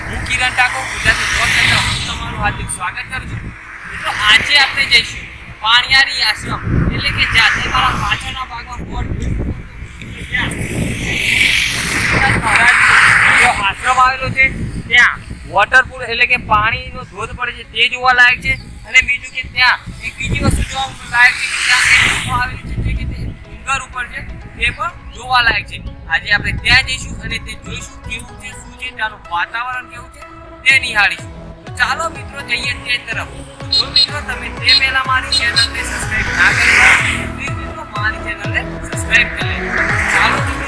હું કિરણ ઠાકોર ગુજરાતી બ્લોગ ચેનલમાં તમારું હાર્દિક સ્વાગત કરું છું। મિત્રો આજે આપણે જઈશું પાણિયારી આશ્રમ એટલે કે જ્યાં મારા પાછળના ભાગમાં બોર્ડ આશ્રમ આવેલો છે ત્યાં વોટરપૂલ એટલે કે પાણીનો ધોધ પડે છે તે જોવા લાયક છે। અને બીજું કે ત્યાં એક બીજી વસ્તુ જોવા લાયક છે કે ત્યાં એક ગુફા આવેલી છે જે કે ડુંગર ઉપર છે તે પણ જોવા લાયક છે। આજે આપણે ત્યાં જઈશું અને તે જોઈશું કેવું છે શું છે ત્યાંનું વાતાવરણ કેવું છે તે નિહાળીશું। તો ચાલો મિત્રો જઈએ તે તરફ। જો મિત્રો તમે તે પહેલા મારી ચેનલને સબસ્ક્રાઇબ ના કરી હોય પ્લીઝ મિત્રો મારી ચેનલને સબસ્ક્રાઇબ કરી લેજો। ચાલો મિત્રો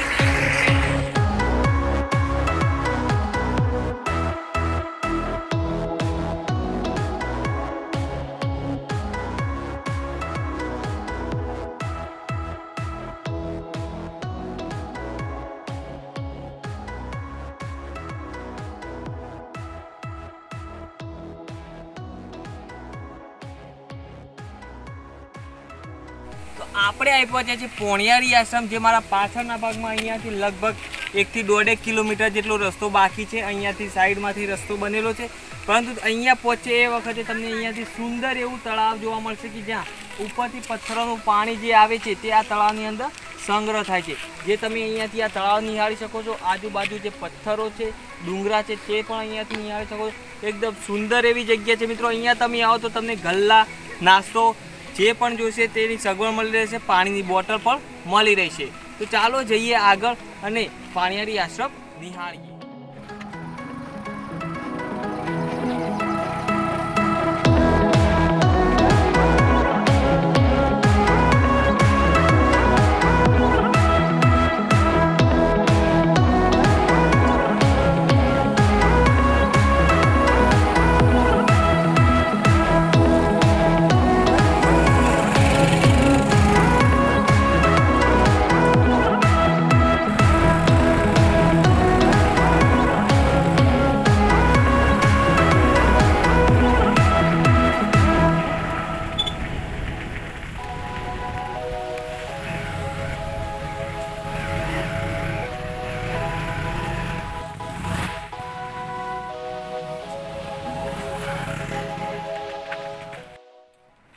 આપણે આવી પહોંચ્યા છીએ પોણિયારી આશ્રમ જે મારા પાછળના ભાગમાં અહીંયાથી લગભગ 1 થી 1.5 કિલોમીટર જેટલો રસ્તો બાકી છે। અહીંયાથી સાઈડમાંથી રસ્તો બનેલો છે પરંતુ અહીંયા પહોંચે એ વખતે તમને અહીંયાથી સુંદર એવું તળાવ જોવા મળશે કે જ્યાં ઉપરથી પથ્થરોનું પાણી જે આવે છે તે આ તળાવની અંદર સંગ્રહ થાય છે। જે તમે અહીંયાથી આ તળાવ નિહાળી શકો છો। આજુબાજુ જે પથ્થરો છે ડુંગરા છે તે પણ અહીંયાથી નિહાળી શકો છો। એકદમ સુંદર એવી જગ્યા છે મિત્રો। અહીંયા તમે આવો તો તમને ગલ્લા નાસ્તો જે પણ જોઈશે તેની સગવડ મળી રહેશે, પાણીની બોટલ પણ મળી રહેશે। તો ચાલો જઈએ આગળ અને પાણિયારી આશ્રમ નિહાળીએ।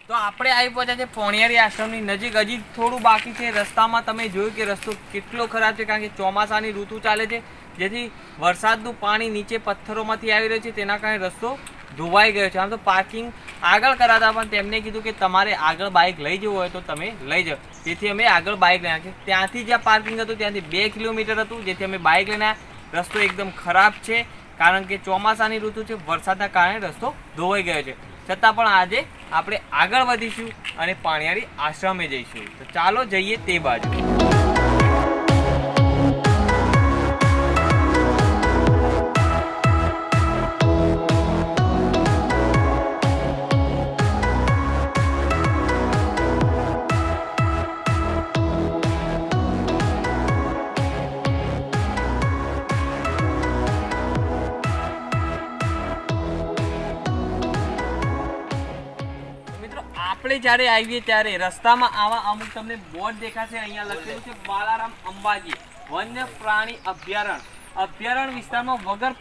તો આપણે આવી પહોંચ્યા છે પોણિયારી આશ્રમની નજીક। હજી થોડું બાકી છે। રસ્તામાં તમે જોયું કે રસ્તો કેટલો ખરાબ છે કારણ કે ચોમાસાની ઋતુ ચાલે છે જેથી વરસાદનું પાણી નીચે પથ્થરોમાંથી આવી રહ્યું છે તેના કારણે રસ્તો ધોવાઈ ગયો છે। આમ તો પાર્કિંગ આગળ કરાતા પણ તેમને કીધું કે તમારે આગળ બાઇક લઈ જવું હોય તો તમે લઈ જાઓ, જેથી અમે આગળ બાઇક લઈને આવ્યા। ત્યાંથી જ્યાં પાર્કિંગ હતું ત્યાંથી 2 કિલોમીટર હતું જેથી અમે બાઇક લઈને આવ્યા। રસ્તો એકદમ ખરાબ છે કારણ કે ચોમાસાની ઋતુ છે, વરસાદના કારણે રસ્તો ધોવાઈ ગયો છે। છતાં પણ આજે આપણે આગળ વધીશું અને પાણિયારી આશ્રમે જઈશું। તો ચાલો જઈએ તે બાજુ। આપણે જ્યારે આવીએ ત્યારે રસ્તામાં આવા અમુક તમને બોર્ડ દેખાશે। અહીંયા લખેલું છે બાલારામ અંબાજી વન્ય પ્રાણી અભયારણ્ય વિસ્તારમાં વગર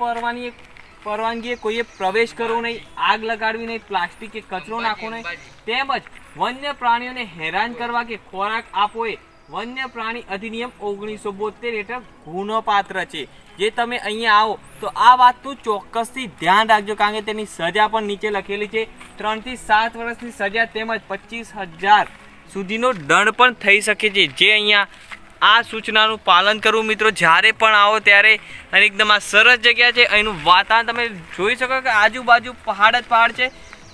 પરવાનગીએ કોઈએ પ્રવેશ કરવો નહીં, આગ લગાડવી નહીં, પ્લાસ્ટિક કે કચરો નાખવો નહીં, તેમજ વન્ય પ્રાણીઓને હેરાન કરવા કે ખોરાક આપવો એ વન્ય પ્રાણી અધિનિયમ 1972 હેઠળ ગુનોપાત્ર છે। જે તમે અહીંયા આવો તો આ વાતનું ચોક્કસથી ધ્યાન રાખજો કારણ કે તેની સજા પણ નીચે લખેલી છે। 3 થી 7 વર્ષની સજા તેમજ 25,000 સુધીનો દંડ પણ થઈ શકે છે। જે અહીંયા આ સૂચનાનું પાલન કરવું મિત્રો જ્યારે પણ આવો ત્યારે। અને એકદમ આ સરસ જગ્યા છે। અહીંનું વાતાવરણ તમે જોઈ શકો કે આજુબાજુ પહાડ જ પહાડ છે।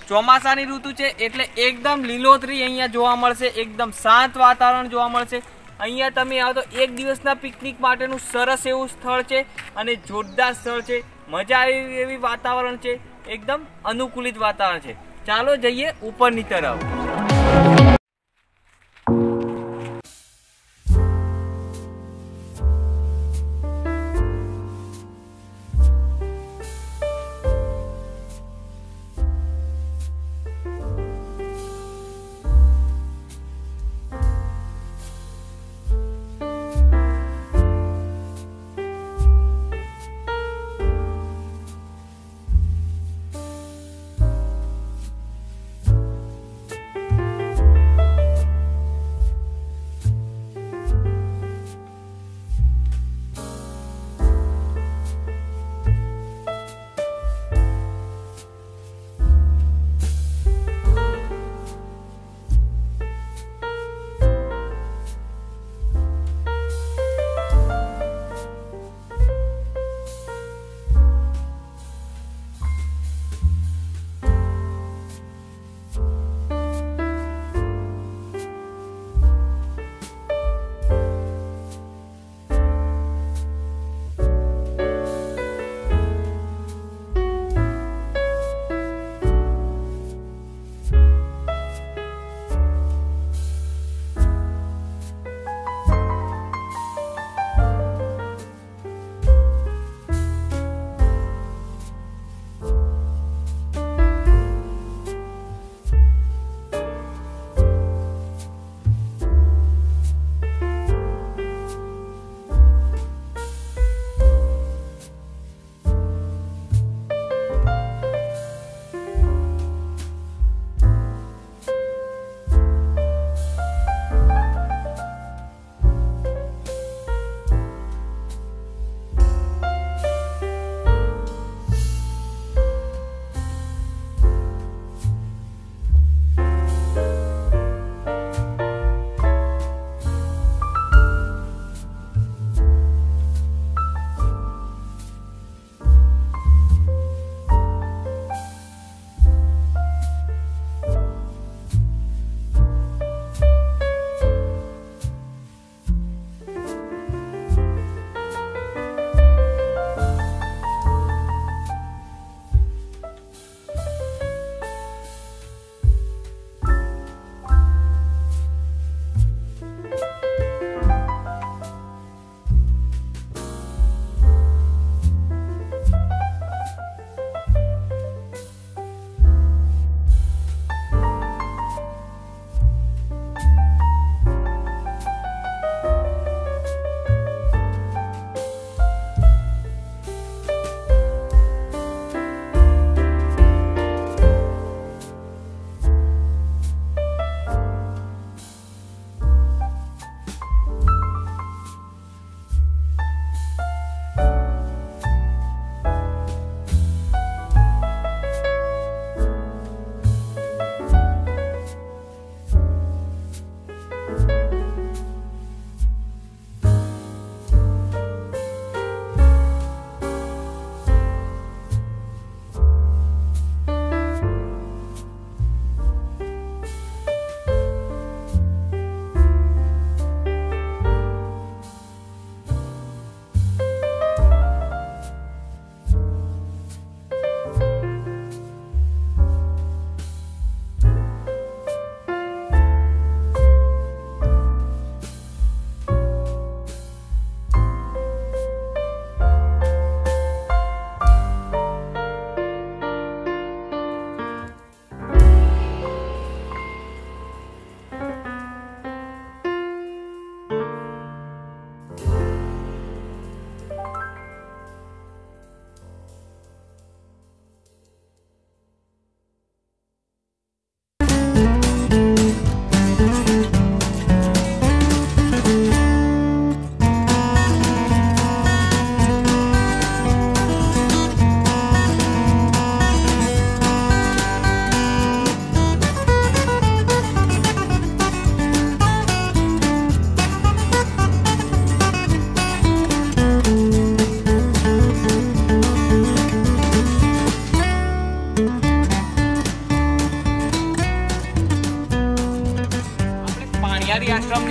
ચોમાસાની ઋતુ છે એટલે એકદમ લીલોતરી અહીંયા જોવા મળશે, એકદમ શાંત વાતાવરણ જોવા મળશે। અહીંયા તમે આવો તો એક દિવસના પિકનિક માટેનું સરસ એવું સ્થળ છે અને જોરદાર સ્થળ છે। મજા આવે એવી વાતાવરણ છે, એકદમ અનુકૂલિત વાતાવરણ છે। ચાલો જઈએ ઉપરની તરફ।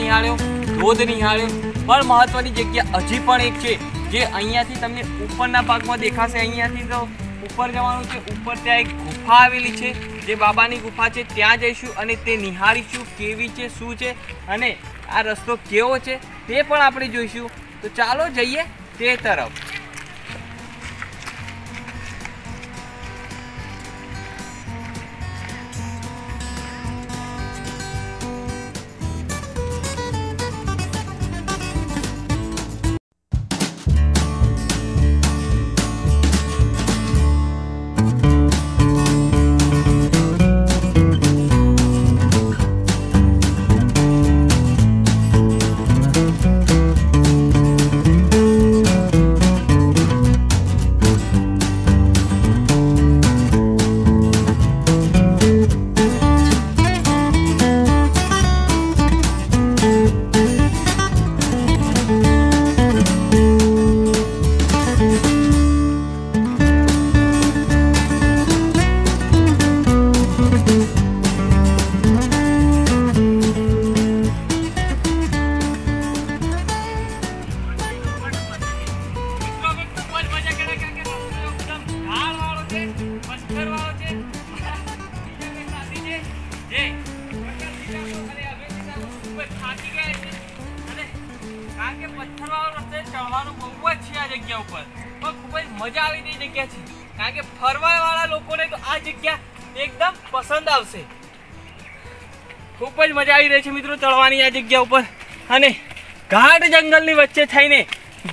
નિહાળ્યો, ધોધ નિહાળ્યો, પણ મહત્વની જગ્યા હજી પણ એક છે જે અહીંયાથી તમને ઉપરના ભાગમાં દેખાશે. અહીંયાથી તો ઉપર જવાનું છે. ઉપર ત્યાં એક ગુફા આવેલી છે જે બાબાની ગુફા છે. ત્યાં જઈશું અને તે નિહાળીશું કેવી છે, શું છે અને આ રસ્તો કેવો છે તે પણ આપણે જોઈશું. તો ચાલો જઈએ તે તરફ. મજા આવી તે જગ્યા છે કારણ કે ફરવા વાળા લોકોને તો આ જગ્યા એકદમ પસંદ આવશે. ખૂબ જ મજા આવી રહી છે મિત્રો ચડવાની આ જગ્યા ઉપર. અને ઘાટ જંગલની વચ્ચે થઈને,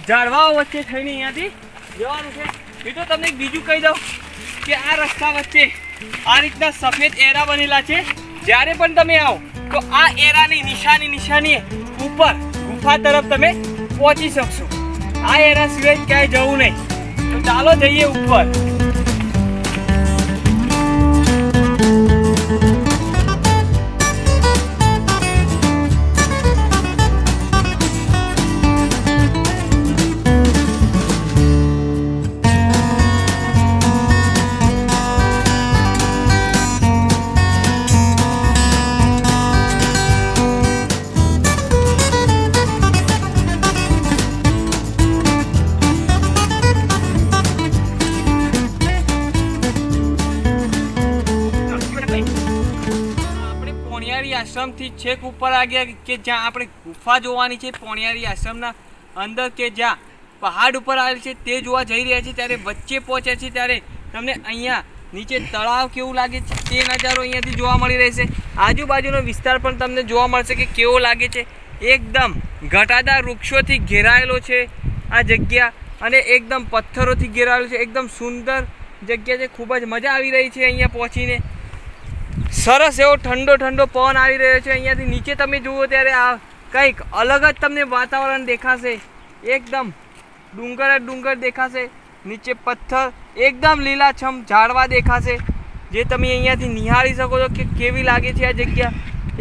ઝાડવાઓ વચ્ચે થઈને અહીંયાથી જવાનું છે. મિત્રો તમને બીજું કહી દઉં કે આ રસ્તા વચ્ચે આ રીતના સફેદ એરા બનેલા છે. જ્યારે પણ તમે આવો તો આ એરાની નિશાની ઉપર ગુફા તરફ તમે પહોંચી શકશો. આ એરા સિવાય ક્યાંય જવું નહીં. તો ચાલો જઈએ ઉપર. આશ્રમથી છેક ઉપર આવ્યા કે જ્યાં આપણે ગુફા જોવાની છે. પોણિયારી આશ્રમના અંદર કે જ્યાં પહાડ ઉપર આવેલ છે તે જોવા જઈ રહ્યા છે. ત્યારે વચ્ચે પહોંચ્યા છે ત્યારે તમને અહીંયા નીચે તળાવ કેવું લાગે છે તે નજારો અહીંયાથી જોવા મળી રહેશે. આજુબાજુનો વિસ્તાર પણ તમને જોવા મળશે કે કેવો લાગે છે. એકદમ ઘટાદાર વૃક્ષોથી ઘેરાયેલો છે આ જગ્યા અને એકદમ પથ્થરોથી ઘેરાયેલો છે. એકદમ સુંદર જગ્યા છે. ખૂબ જ મજા આવી રહી છે અહીંયા પહોંચીને. સરસ એવો ઠંડો પવન આવી રહ્યો છે. અહીંયાથી નીચે તમે જુઓ ત્યારે આ કંઈક અલગ જ તમને વાતાવરણ દેખાશે. એકદમ ડુંગર દેખાશે. નીચે પથ્થર, એકદમ લીલાછમ ઝાડવા દેખાશે જે તમે અહીંયાથી નિહાળી શકો છો કે કેવી લાગે છે આ જગ્યા.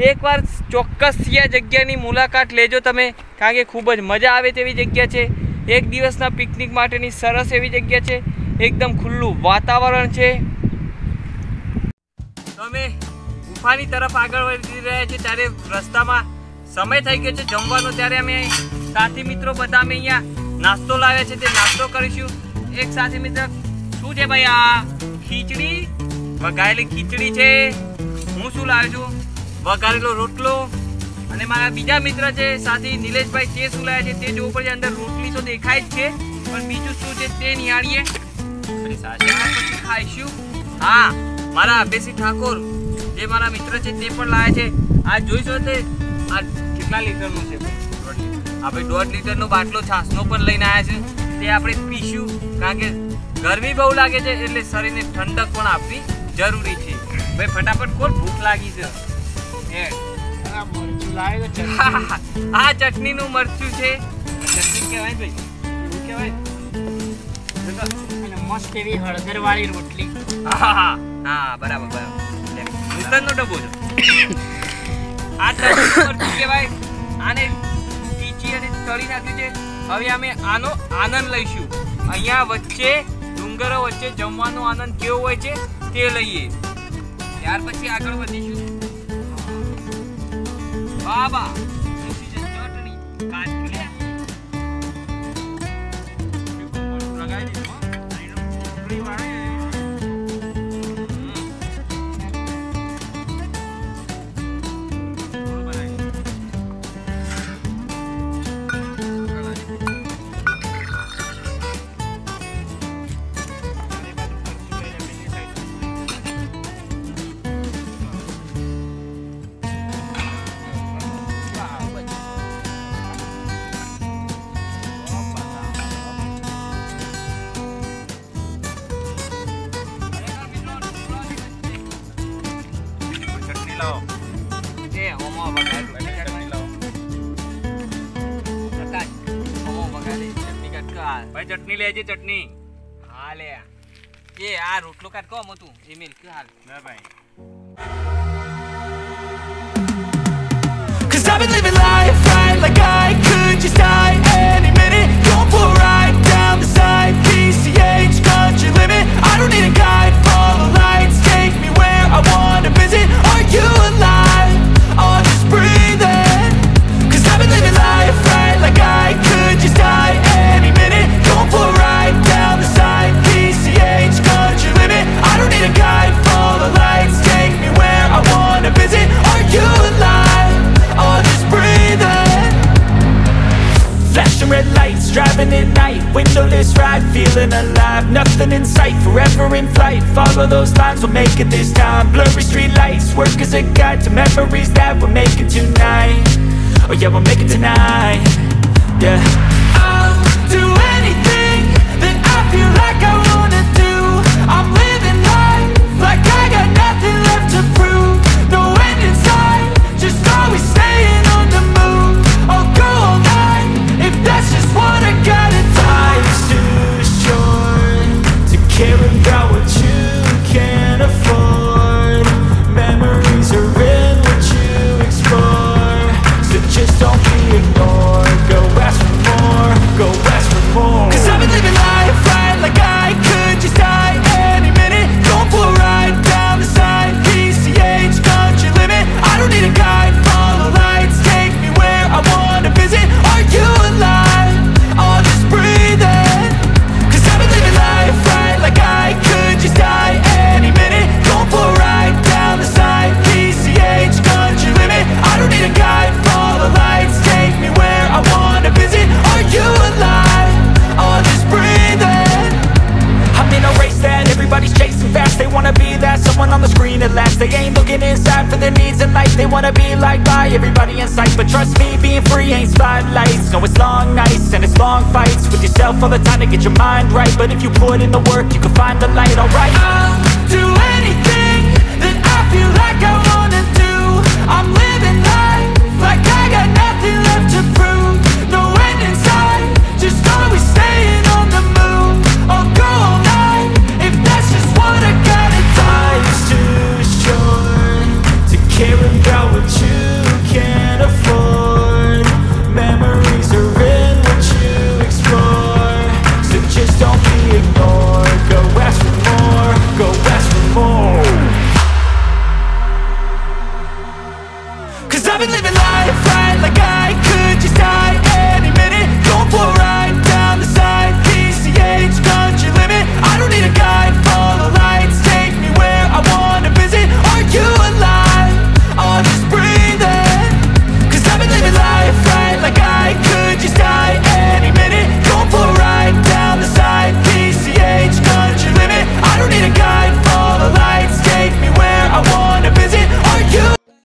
એકવાર ચોક્કસથી આ જગ્યાની મુલાકાત લેજો તમે કારણ કે ખૂબ જ મજા આવે તેવી જગ્યા છે. એક દિવસના પિકનિક માટેની સરસ એવી જગ્યા છે. એકદમ ખુલ્લું વાતાવરણ છે. અમે ગુફાની તરફ આગળ વધી રહ્યા છીએ ત્યારે રસ્તામાં સમય થઈ ગયો છે જમવાનો. ત્યારે અમે સાથી મિત્રો બધા અમે અહીંયા નાસ્તો લાવ્યા છે તે નાસ્તો કરીશું. એક સાથી મિત્ર શું છે ભાઈ? આ ખીચડી, વઘારેલી ખીચડી છે. હું શું લાવ્યો છું? વઘારેલો રોટલો. અને મારા બીજા મિત્ર છે સાથી નિલેશભાઈ, તે શું લાવ્યા છે તે જોવું પડશે. અંદર રોટલી તો દેખાય જ છે પણ બીજું શું છે તે નિહાળીએ પછી ખાઈશું. હા, મારા અભેસી ઠાકોર જે મારા મિત્ર છે તે પણ લાવ્યા છે. આ જોઈશો તે આ કેટલા લીટરનું છે? આપણે 1.5 લીટરનો બાટલો છાસનો પણ લઈને આવ્યા છે. તે આપણે પીશું કારણ કે ગરમી બહુ લાગે છે એટલે શરીરને ઠંડક પણ આપવી જરૂરી છે. ભાઈ ફટાફટ ખોલ, ભૂખ લાગી છે. આ ચટણીનું મરચું છે. ચટણી કહેવાય ભાઈ, શું કહેવાય? મસ્ત એવી હળદર વાળી રોટલી. હા બરાબર. મિત્રનો ડબ્બો છે. આ ચટણી મરચું કહેવાય. આને ટીચી અને તળી નાખ્યું છે. હવે અમે આનો આનંદ લઈશું. અહીંયા વચ્ચે ડુંગરો વચ્ચે જમવાનો આનંદ કેવો હોય છે તે લઈએ. ત્યાર પછી આગળ વધીશું. બાબા भाई चटनी ले जी चटनी हाँ ले ये आ रोटलो काट को मो तू ये मिल के हाल ले भाई Cause I've been living life right like I could just die any minute. Going for a ride down the side, PCH country limit. I don't need a guide, follow lights, take me where I wanna visit. Are you alive? Or just breathing? Cause I've been living life right like I could just die any minute. Going for a ride down the side, PCH country limit. I don't need a guide, follow lights, take me where I wanna visit. Are you alive? Or just breathing? Flashing red lights, driving at night, windowless ride, feeling alive. Nothing in sight, forever in flight. Follow those lines, we'll make it this time. Blurry street lights, work as a guide to memories that we're making tonight. Oh yeah, we'll make it tonight. Yeah, I'll do anything that I feel like I wanna do. I'm living life like I got nothing left to prove. No end in sight, just always staying on the move. I'll go all night if that's just what I gotta do. Life's too short to care about what you can't afford. Memories are in what you explore, so just don't be ignored. Go ask for more, go ask for more. Cause I've been living life right like I could just die any minute. Going for a ride down the side, PCH country limit. I don't need a guide, follow lights, take me where I wanna visit. Are you alive? Or just breathing? Cause I've been living life right like I could just die any minute. Going for a ride down the side, PCH country limit. I don't need a guide, follow lights, take me where I wanna visit. Are you alive? Or just breathing? I'm in a race that everybody's chasing fast. They wanna be that someone on the screen at last. They ain't looking inside for their needs in life. They wanna be liked by everybody in sight. But trust me, being free ain't spotlights. No, it's long nights and it's long fights with yourself all the time to get your mind right. But if you put in the work, you can find the light, alright. I'll do anything that I feel like I wanna do. I'm living